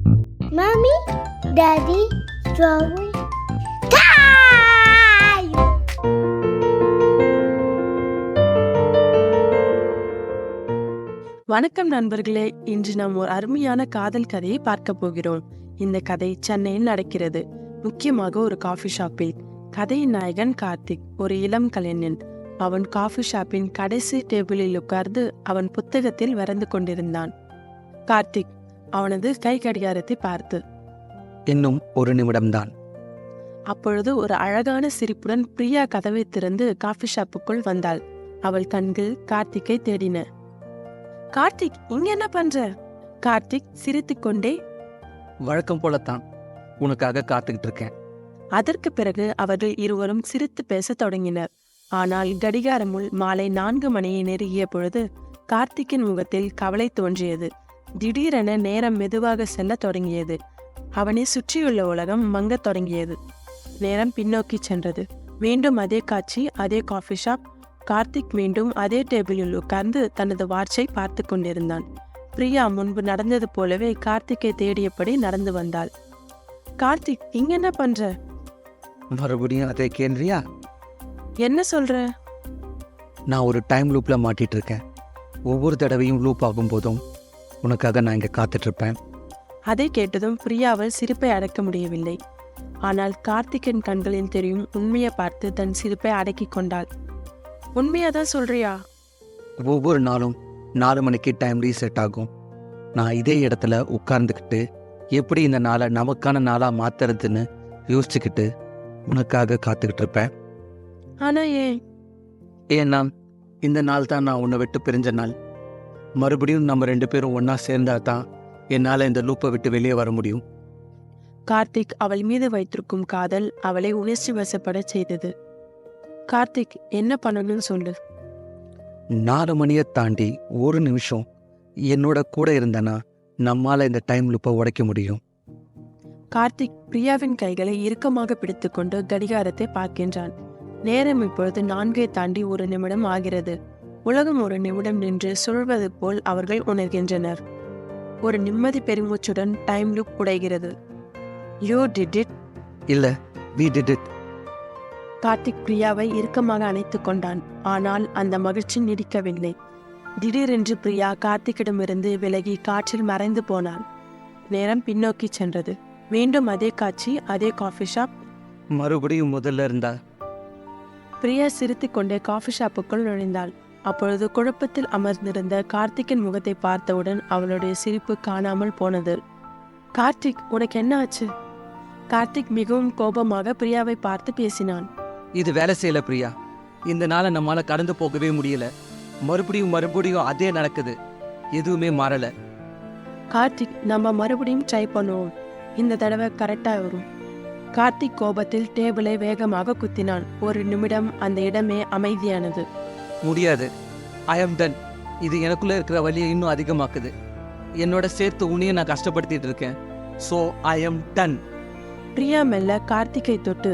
Mommy, Daddy, strawberry. Time! வணக்கம் நண்பர்களே, இன்று நாம் ஒரு அருமையான காதல் கதையை பார்க்க போகிறோம். இந்த கதை சென்னையில் நடக்கிறது, முக்கியமாக ஒரு காஃபி ஷாப்பில். கதையின் நாயகன் கார்த்திக், ஒரு இளம் கலைஞன். அவன் காஃபி ஷாப்பின் கடைசி டேபிளில் உட்கார்ந்து அவன் புத்தகத்தில் வரைந்து கொண்டிருந்தான். கார்த்திக் அவனது கை கடிகாரத்தை பார்த்து, இன்னும் ஒரு நிமிடம்தான். அப்பொழுது ஒரு அழகான சிரிப்புடன் பிரியா கதவை திறந்து காஃபி ஷாப்புக்குள் வந்தாள். அவள் கண்கள் கார்த்திக்கை தேடின. கார்த்திக், இங்க என்ன பண்ற? கார்த்திக் சிரித்துக்கொண்டே, வழக்கம் போலத்தான், உனக்காக காத்துக்கிட்டு இருக்கேன். அதற்கு பிறகு அவர்கள் இருவரும் சிரித்து பேச தொடங்கினர். ஆனால் கடிகாரமுள் மாலை 4 மணியை நெருங்கிய பொழுது கார்த்திக்கின் முகத்தில் கவலை தோன்றியது. திடீரென நேரம் மெதுவாக செல்ல தொடங்கியது. அவனை சுற்றியுள்ள உலகம் மங்கத் தொடங்கியது. நேரம் பின்னோக்கி சென்றது. மீண்டும் அதே காட்சி, அதே காஃபி ஷாப். கார்த்திக் மீண்டும் அதே டேபிளில் உட்கார்ந்து தனது வாட்சை பார்த்து கொண்டிருந்தான். பிரியா முன்பு நடந்தது போலவே கார்த்திக்கை தேடியபடி நடந்து வந்தாள். கார்த்திக், இங்க என்ன பண்ற? மறுபடியும் அதே கேள்வியா? என்ன சொல்ற? நான் ஒரு டைம் லூப்ல மாட்டிட்டு இருக்கேன். ஒவ்வொரு தடவையும் லூப் ஆகும் போதும் உனக்காக நான் இங்க காத்துட்டு இருப்பேன். அதை கேட்டதும் பிரியாவால் சிரிப்பை அடக்க முடியவில்லை. ஆனால் கார்த்திக்கின் கண்களில் தெரியும் உண்மையை பார்த்து தன் சிரிப்பை அடக்கி கொண்டாள். உண்மையாதான் சொல்றியா? ஒவ்வொரு நாளும் 4 மணிக்கு டைம் ரீசெட் ஆகும். நான் இதே இடத்துல உட்கார்ந்துக்கிட்டு எப்படி இந்த நாளை நமக்கான நாளா மாத்துறதுன்னு யோசிச்சுக்கிட்டு உனக்காக காத்துக்கிட்டு இருப்பேன். ஆனா ஏன்? ஏன்னா இந்த நாள் தான் நான் உன்னை விட்டு பிரிஞ்ச நாள். மறுபடியும் நம்ம 2 பேரும் ஒன்னா சேர்ந்தா தான் என்னால் இந்த லூப்பை விட்டு வெளியே வர முடியும். கார்த்திக் அவள் மீது வைத்திருக்கும் காதல் அவளை உணர்ச்சி வசப்பட செய்தது. கார்த்திக், என்ன பண்ணணும்னு சொல்லு. 4 மணியை தாண்டி ஒரு நிமிஷம் என்னோட கூட இருந்தனா நம்மால இந்த டைம் லூப்பை உடைக்க முடியும். கார்த்திக் பிரியாவின் கைகளை இறுக்கமாக பிடித்துக்கொண்டு கடிகாரத்தை பார்க்கின்றான். நேரம் இப்பொழுது 4 தாண்டி 1 நிமிடம் ஆகிறது. உலகம் 1 நிமிடம் நின்று சுழல்வது போல் அவர்கள் உணர்கின்றனர். ஒரு நிம்மதி பெருமூச்சுடன் டைம் லூப் உடைகிறது. You did it. இல்ல, we did it. கார்த்திக் பிரியாவை இறுக்கமாக அணைத்துக் கொண்டான். ஆனால் அந்த மகிழ்ச்சி நீடிக்கவில்லை. திடீரென்று பிரியா கார்த்திக்கிடமிருந்து விலகி காற்றில் மறைந்து போனாள். நேரம் பின்னோக்கி சென்றது. மீண்டும் அதே காட்சி, அதே காஃபி ஷாப். மறுபடியும் முதல்ல இருந்தா. பிரியா சிரித்துக் கொண்டே காஃபி ஷாப்புக்குள் நுழைந்தாள். அப்பொழுது குழப்பத்தில் அமர்ந்திருந்த கார்த்திக்கின் முகத்தை பார்த்தவுடன் அவளுடைய சிரிப்பு காணாமல் போனது. கார்த்திக், உனக்கு என்ன ஆச்சு? கார்த்திக் மிகவும் கோபமாக பிரியாவை பார்த்து பேசினான். இது வேலை செய்யல பிரியா. இந்த நாளை நம்மால கடந்து போகவே முடியல. மறுபடியும் அதே நடக்குது. எதுவுமே மாறல. கார்த்திக், நம்ம மறுபடியும் ட்ரை பண்ணுவோம். இந்த தடவை கரெக்டா வரும். கார்த்திக் கோபத்தில் டேபிளை வேகமாக குத்தினான். ஒரு நிமிடம் அந்த இடமே அமைதியானது. முடியாது. ஐ ஆம் டன். இது எனக்குள்ள இருக்கிற வலியை இன்னும் அதிகமாக்குது. என்னோட சேர்த்து உன்னையும் நான் கஷ்டப்படுத்திட்டு இருக்கேன். ஸோ ஐ ஆம் டன். பிரியா மெல்ல கார்த்திக்கை தொட்டு,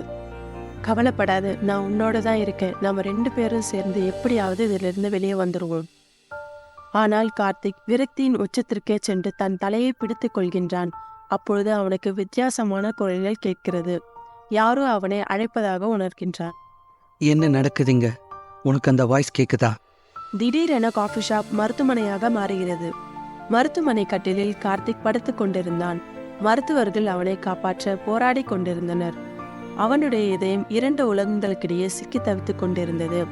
கவலைப்படாது, நான் உன்னோட தான் இருக்கேன். நம்ம 2 பேரும் சேர்ந்து எப்படியாவது இதிலிருந்து வெளியே வந்துடுவோம். ஆனால் கார்த்திக் விரக்தியின் உச்சத்திற்கே சென்று தன் தலையை பிடித்துக் கொள்கின்றான். அப்பொழுது அவனுக்கு வித்தியாசமான குரல்கள் கேட்கிறது. யாரோ அவனை அழைப்பதாக உணர்கின்றான். என்ன நடக்குதுங்க? உனக்கு அந்த வாய்ஸ் கேக்குதா? திடீரென காஃபி ஷாப் மருத்துவமனையாக மாறுகிறது. மருத்துவமனை கட்டிலில் கார்த்திக் படுத்துக் கொண்டிருந்தான். மருத்துவர்கள் அவனை காப்பாற்ற போராடி கொண்டிருந்தனர். அவனுடைய இதயம் 2 உலகங்களுக்கிடையே சிக்கி தவித்துக் கொண்டிருந்தது.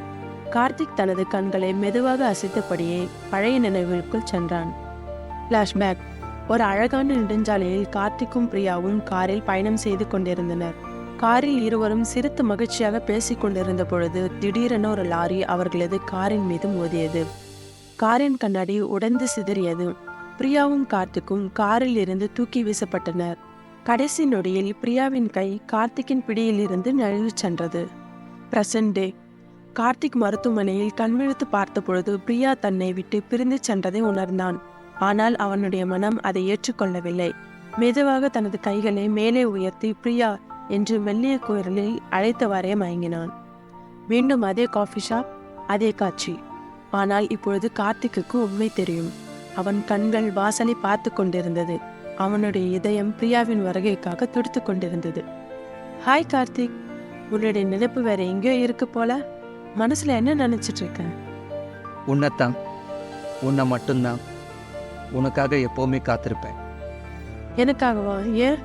கார்த்திக் தனது கண்களை மெதுவாக அசைத்தபடியே பழைய நினைவுகளுக்குள் சென்றான். பிளாஷ்பேக். ஒரு அழகான நெடுஞ்சாலையில் கார்த்திக்கும் பிரியாவும் காரில் பயணம் செய்து கொண்டிருந்தனர். காரில் இருவரும் சிரித்து மகிழ்ச்சியாக பேசிக் கொண்டிருந்த பொழுது திடீரென ஒரு லாரி அவர்களது காரின் மீது மோதியது. காரின் கண்ணாடி உடைந்து சிதறியது. பிரியாவும் கார்த்திக்கும் காரில் இருந்து தூக்கி வீசப்பட்டனர். கடைசி நொடியில் பிரியாவின் கை கார்த்திக்கின் பிடியில் இருந்து நழுவி சென்றது. பிரசன்ட் டே. கார்த்திக் மருத்துவமனையில் கண்விழித்து பார்த்த பொழுது பிரியா தன்னை விட்டு பிரிந்து சென்றதை உணர்ந்தான். ஆனால் அவனுடைய மனம் அதை ஏற்றுக்கொள்ளவில்லை. மெதுவாக தனது கைகளை மேலே உயர்த்தி பிரியா என்று மெல்லிய குரலில் அழைத்தவாறே மயங்கினான். மீண்டும் அதே காஃபி ஷாப், அதே காட்சி. ஆனால் இப்பொழுது கார்த்திக்கு உண்மை தெரியும். அவன் கண்கள் வாசலை பார்த்து கொண்டிருந்தது. அவனுடைய இதயம் பிரியாவின் வருகைக்காக துடித்து கொண்டிருந்தது. ஹாய் கார்த்திக், உன்னுடைய நினைப்பு வேற எங்கேயோ இருக்கு போல. மனசுல என்ன நினைச்சிட்டு இருக்க? உன்னைத்தான், உன்னை மட்டும்தான். உனக்காக எப்போவுமே காத்திருப்பேன். எனக்காகவா? ஏன்?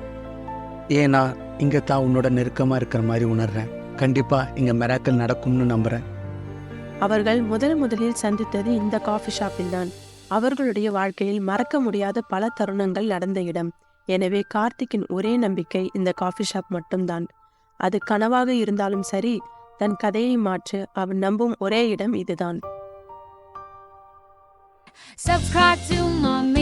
ஏன்னா இங்கே தான் உன்னோட நெருக்கமாக இருக்கிற மாதிரி உணர்றேன். கண்டிப்பாக இங்கே மிராக்கிள் நடக்கும்னு நம்புகிறேன். அவர்கள் முதலில் சந்தித்தது இந்த காஃபி ஷாப்பில் தான். அவர்களுடைய வாழ்க்கையில் மறக்க முடியாத பல தருணங்கள் நடந்த இடம். எனவே கார்த்திக்கின் ஒரே நம்பிக்கை இந்த காஃபி ஷாப் மட்டும்தான். அது கனவாக இருந்தாலும் சரி, தன் கதையை மாற்ற அவன் நம்பும் ஒரே இடம் இதுதான். Subscribe to Mommy